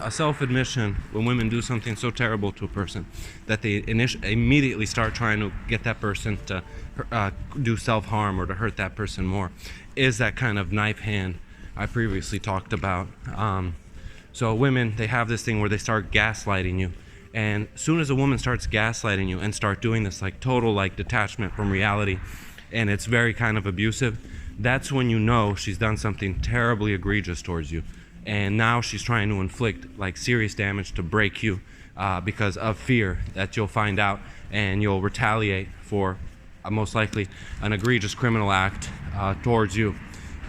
a self-admission when women do something so terrible to a person that they immediately start trying to get that person to do self-harm or to hurt that person more is that kind of knife hand I previously talked about. So women, they have this thing where they start gaslighting you. And as soon as a woman starts gaslighting you and start doing this like total like detachment from reality, and it's very kind of abusive, that's when you know she's done something terribly egregious towards you. And now she's trying to inflict like serious damage to break you because of fear that you'll find out and you'll retaliate for most likely an egregious criminal act towards you.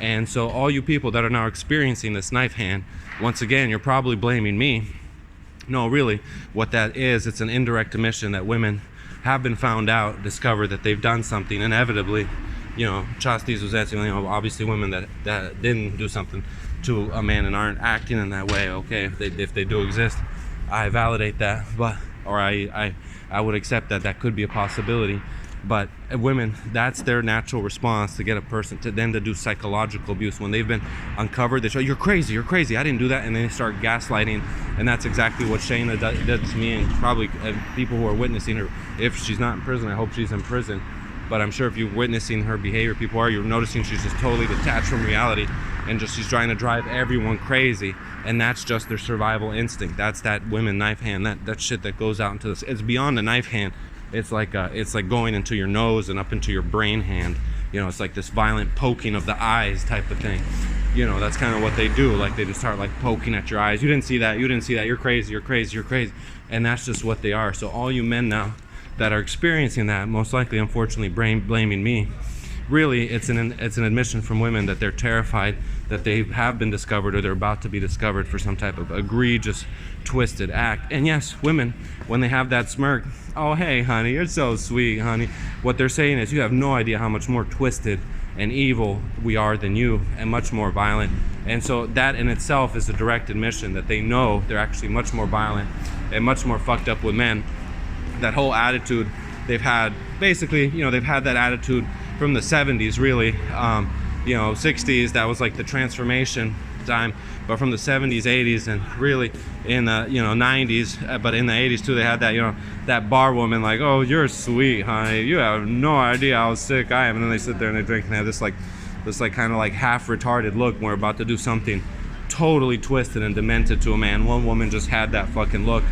And so all you people that are now experiencing this knife hand, once again, you're probably blaming me. No, really, what that is, it's an indirect admission that women have been found out, discovered that they've done something inevitably. You know, chastis was asking, you know, obviously women that didn't do something to a man and aren't acting in that way, okay, if they do exist, I validate that, but, or I would accept that that could be a possibility. But women, that's their natural response to get a person to then to do psychological abuse. When they've been uncovered, they say, you're crazy, I didn't do that. And then they start gaslighting. And that's exactly what Shayna did to me, and probably people who are witnessing her. If she's not in prison, I hope she's in prison. But I'm sure if you're witnessing her behavior, you're noticing she's just totally detached from reality, and just she's trying to drive everyone crazy. And that's just their survival instinct. That's that women knife hand, that shit that goes out into this. It's beyond a knife hand. It's like going into your nose and up into your brain hand. You know, it's like this violent poking of the eyes type of thing. You know, that's kind of what they do. Like they just start like poking at your eyes. You didn't see that. You're crazy. And that's just what they are. So all you men now that are experiencing that, most likely, unfortunately, blaming me, really, it's an admission from women that they're terrified that they have been discovered or they're about to be discovered for some type of egregious, twisted act. And yes, women, when they have that smirk, oh, hey, honey, you're so sweet, honey. What they're saying is you have no idea how much more twisted and evil we are than you, and much more violent. And so that in itself is a direct admission that they know they're actually much more violent and much more fucked up with men. That whole attitude they've had, basically, you know, they've had that attitude from the 70s, really. 60s, that was like the transformation time, but from the 70s, 80s, and really in the 90s, but in the 80s too, they had that that bar woman like, oh, you're sweet, honey, you have no idea how sick I am. And then they sit there and they drink and have this kind of like half retarded look when we're about to do something totally twisted and demented to a man. One woman just had that fucking look,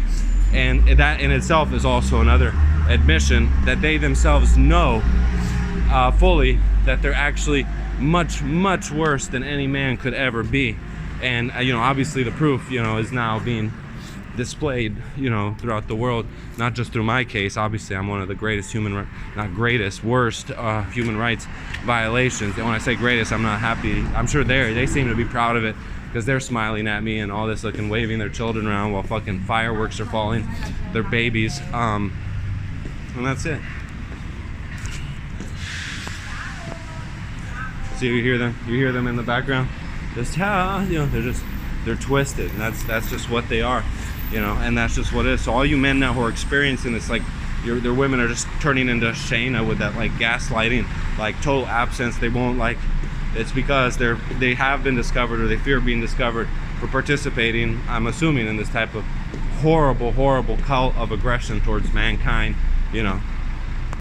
and that in itself is also another admission that they themselves know fully that they're actually much, much worse than any man could ever be. And obviously the proof is now being displayed throughout the world, not just through my case. Obviously I'm one of the greatest worst human rights violations. And when I say greatest, I'm not happy. I'm sure they seem to be proud of it, because they're smiling at me and all this, looking, waving their children around while fucking fireworks are falling, their babies, and that's it. So you hear them in the background, just they're twisted, and that's just what they are, and that's just what it is. So all you men now who are experiencing this, like their women are just turning into Shayna with that like gaslighting, like total absence. They won't like. It's because they have been discovered, or they fear being discovered for participating, I'm assuming, in this type of horrible cult of aggression towards mankind,